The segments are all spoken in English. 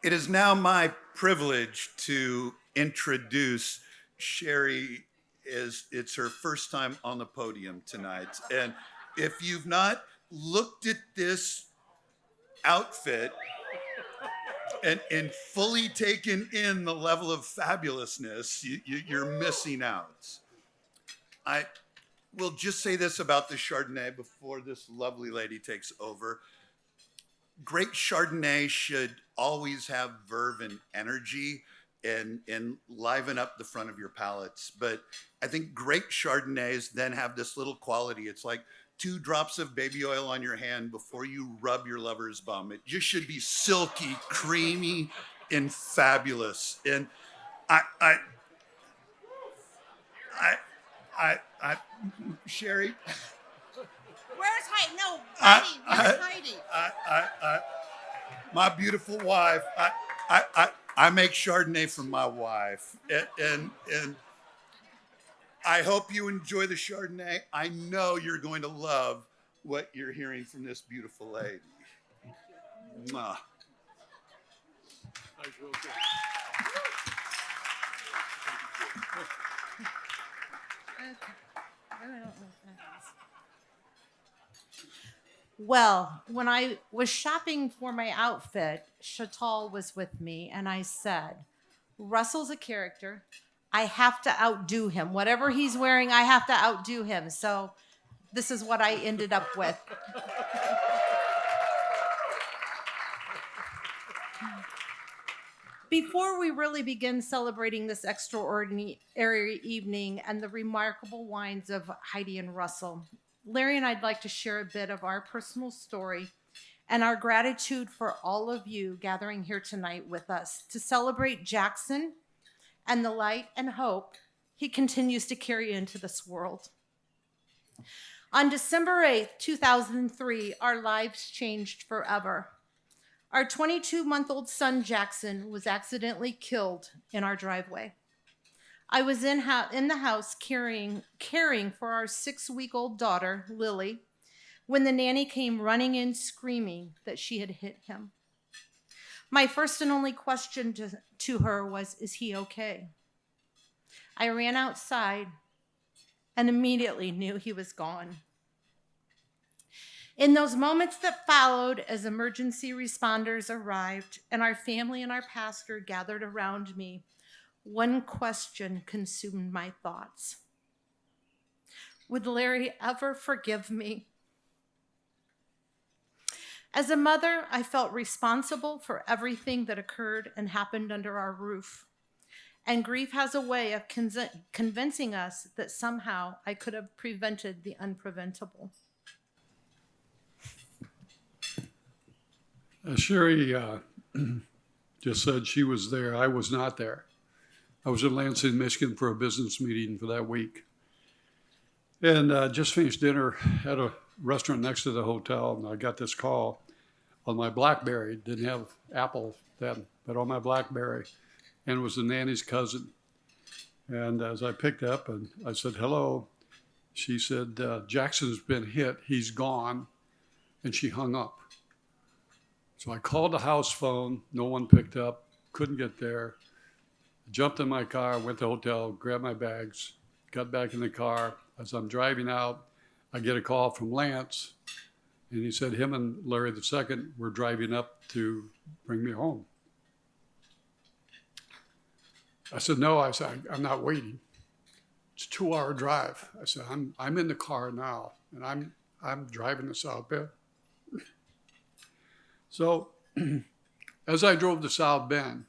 It is now my privilege to introduce Sherry. It's her first time on the podium tonight. And if you've not looked at this outfit and fully taken in the level of fabulousness, you're missing out. I will just say this about the Chardonnay before this lovely lady takes over. Great Chardonnay should always have verve and energy and liven up the front of your palates. But I think great Chardonnays then have this little quality. It's like 2 drops of baby oil on your hand before you rub your lover's bum. It just should be silky, creamy, and fabulous. And I, I, I, I Sherry, Where's Heidi? No, I, Heidi. I, Where's Heidi? I, my beautiful wife. I make Chardonnay for my wife, and I hope you enjoy the Chardonnay. I know you're going to love what you're hearing from this beautiful lady. Mwah. Well, when I was shopping for my outfit, Chatal was with me, and I said, Russell's a character. I have to outdo him. Whatever he's wearing, I have to outdo him. So this is what I ended up with. Before we really begin celebrating this extraordinary evening and the remarkable wines of Heidi and Russell, Larry and I'd like to share a bit of our personal story and our gratitude for all of you gathering here tonight with us to celebrate Jackson and the light and hope he continues to carry into this world. On December 8th, 2003, our lives changed forever. Our 22-month-old son, Jackson, was accidentally killed in our driveway. I was in the house caring for our 6-week-old daughter, Lily, when the nanny came running in screaming that she had hit him. My first and only question to her was, "Is he okay?" I ran outside and immediately knew he was gone. In those moments that followed, as emergency responders arrived and our family and our pastor gathered around me, one question consumed my thoughts. Would Larry ever forgive me? As a mother, I felt responsible for everything that occurred and happened under our roof. And grief has a way of convincing us that somehow I could have prevented the unpreventable. Sherry just said she was there. I was not there. I was in Lansing, Michigan for a business meeting for that week. And just finished dinner at a restaurant next to the hotel, and I got this call on my BlackBerry. Didn't have Apple then, but on my BlackBerry. And it was the nanny's cousin. And as I picked up and I said, hello, she said, Jackson's been hit. He's gone. And she hung up. So I called the house phone. No one picked up. Couldn't get there. Jumped in my car, went to the hotel, grabbed my bags, got back in the car. As I'm driving out, I get a call from Lance. And he said him and Larry II were driving up to bring me home. I said, no. I said, I'm not waiting. It's a 2-hour drive. I said, I'm in the car now, and I'm driving to South Bend. So as I drove to South Bend,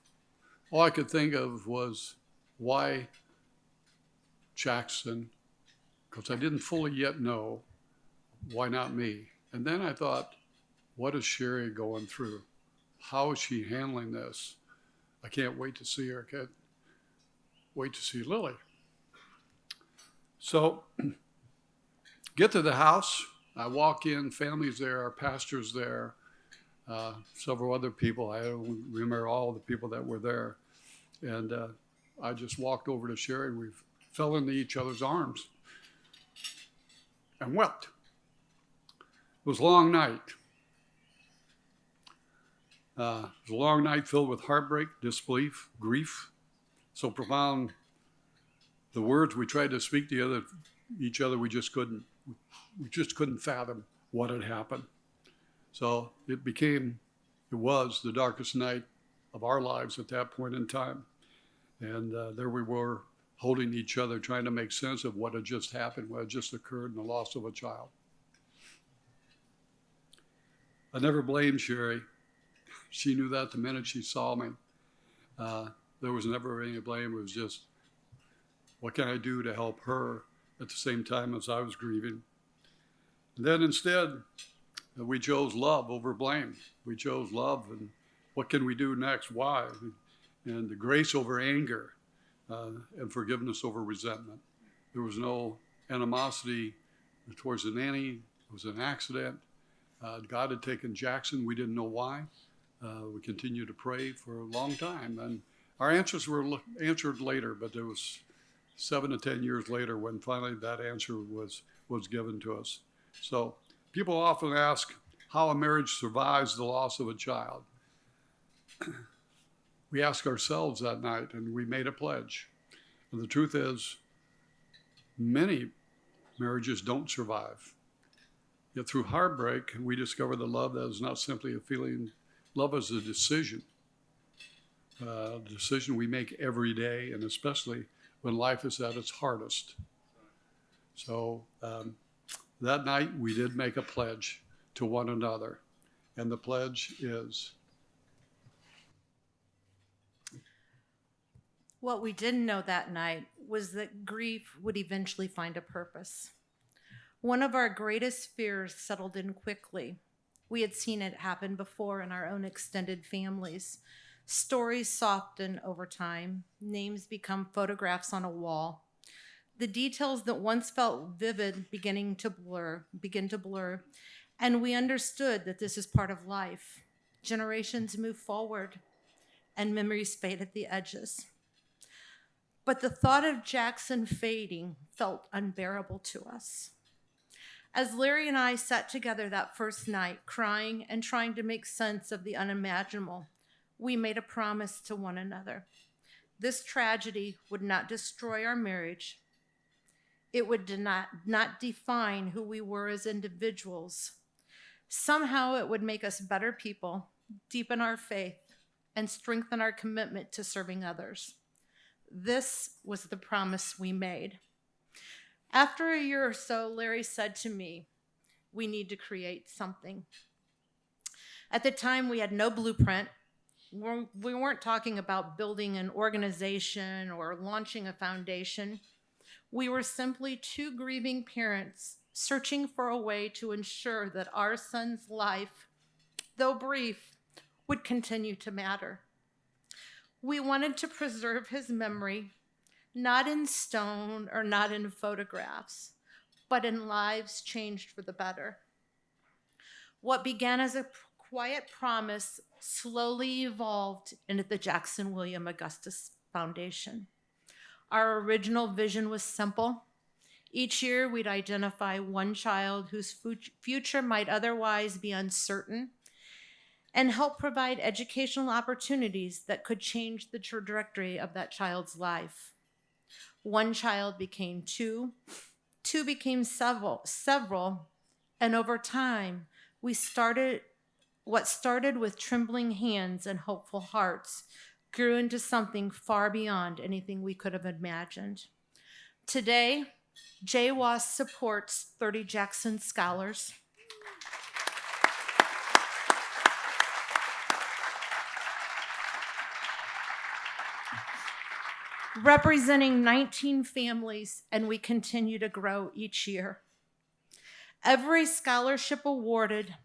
all I could think of was why Jackson, because I didn't fully yet know, why not me? And then I thought, what is Sherry going through? How is she handling this? I can't wait to see her. I can't wait to see Lily. So get to the house. I walk in, family's there, our pastor's there. Several other people. I don't remember all the people that were there. And I just walked over to Sherry and we fell into each other's arms and wept. It was a long night. It was a long night filled with heartbreak, disbelief, grief, so profound. The words we tried to speak to each other, we just couldn't fathom what had happened. So it was the darkest night of our lives at that point in time. And there we were, holding each other, trying to make sense of what had just happened, what had just occurred, and the loss of a child. I never blamed Sherry. She knew that the minute she saw me. There was never any blame. It was just, what can I do to help her at the same time as I was grieving? And then instead, we chose love over blame. We chose love, and what can we do next? Why? And the grace over anger, and forgiveness over resentment. There was no animosity towards the nanny. It was an accident. God had taken Jackson. We didn't know why. We continued to pray for a long time, and our answers were answered later, but it was 7 to 10 years later when finally that answer was given to us. So people often ask how a marriage survives the loss of a child. We asked ourselves that night, and we made a pledge. And the truth is, many marriages don't survive. Yet through heartbreak, we discover that love is not simply a feeling. Love is a decision we make every day, and especially when life is at its hardest. So that night, we did make a pledge to one another, and the pledge is, What we didn't know that night was that grief would eventually find a purpose. One of our greatest fears settled in quickly. We had seen it happen before in our own extended families. Stories soften over time. Names become photographs on a wall. The details that once felt vivid begin to blur, and we understood that this is part of life. Generations move forward, and memories fade at the edges. But the thought of Jackson fading felt unbearable to us. As Larry and I sat together that first night, crying and trying to make sense of the unimaginable, we made a promise to one another. This tragedy would not destroy our marriage. It would not define who we were as individuals. Somehow it would make us better people, deepen our faith, and strengthen our commitment to serving others. This was the promise we made. After a year or so, Larry said to me, "We need to create something." At the time, we had no blueprint. We weren't talking about building an organization or launching a foundation. We were simply two grieving parents searching for a way to ensure that our son's life, though brief, would continue to matter. We wanted to preserve his memory, not in stone or not in photographs, but in lives changed for the better. What began as a quiet promise slowly evolved into the Jackson William Augustus Foundation. Our original vision was simple. Each year, we'd identify one child whose future might otherwise be uncertain and help provide educational opportunities that could change the trajectory of that child's life. One child became two became several, and over time, what started with trembling hands and hopeful hearts grew into something far beyond anything we could have imagined. Today, JWAS supports 30 Jackson scholars, representing 19 families, and we continue to grow each year. Every scholarship awarded,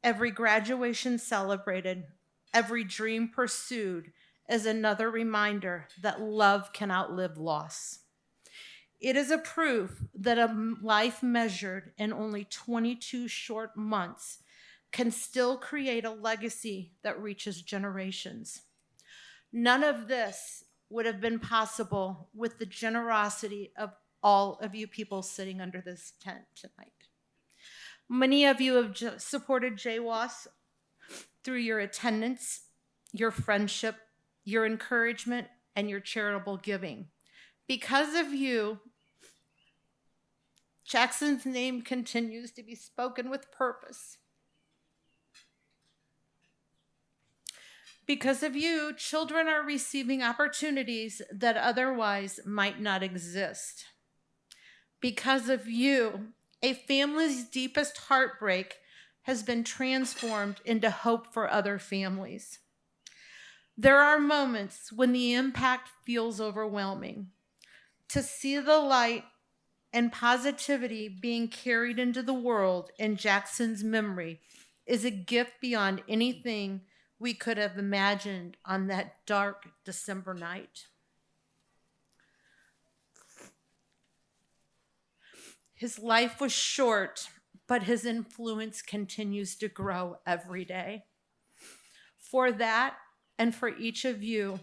every graduation celebrated, every dream pursued is another reminder that love can outlive loss. It is a proof that a life measured in only 22 short months can still create a legacy that reaches generations. None of this would have been possible with the generosity of all of you people sitting under this tent tonight. Many of you have supported JWAS through your attendance, your friendship, your encouragement, and your charitable giving. Because of you, Jackson's name continues to be spoken with purpose. Because of you, children are receiving opportunities that otherwise might not exist. Because of you, a family's deepest heartbreak has been transformed into hope for other families. There are moments when the impact feels overwhelming. To see the light and positivity being carried into the world in Jackson's memory is a gift beyond anything we could have imagined on that dark December night. His life was short, but his influence continues to grow every day. For that, and for each of you,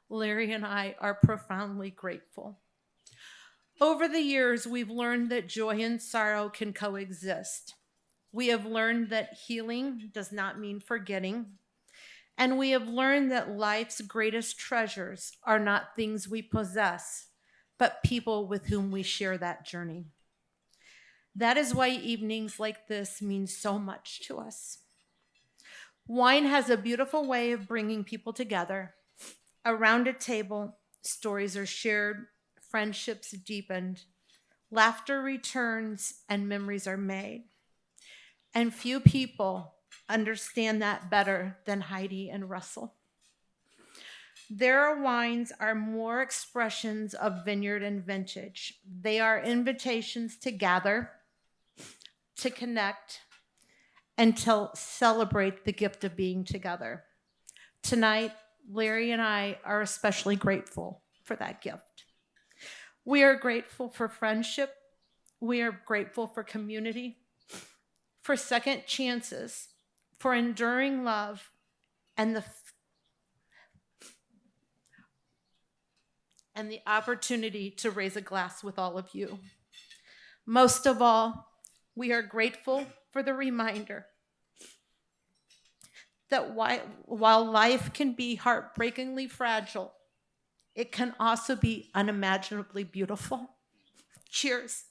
Larry and I are profoundly grateful. Over the years, we've learned that joy and sorrow can coexist. We have learned that healing does not mean forgetting. And we have learned that life's greatest treasures are not things we possess, but people with whom we share that journey. That is why evenings like this mean so much to us. Wine has a beautiful way of bringing people together. Around a table, stories are shared, friendships deepened, laughter returns, and memories are made. And few people understand that better than Heidi and Russell. Their wines are more expressions of vineyard and vintage. They are invitations to gather, to connect, and to celebrate the gift of being together. Tonight, Larry and I are especially grateful for that gift. We are grateful for friendship. We are grateful for community, for second chances, for enduring love, and the opportunity to raise a glass with all of you. Most of all, we are grateful for the reminder that while life can be heartbreakingly fragile, it can also be unimaginably beautiful. Cheers.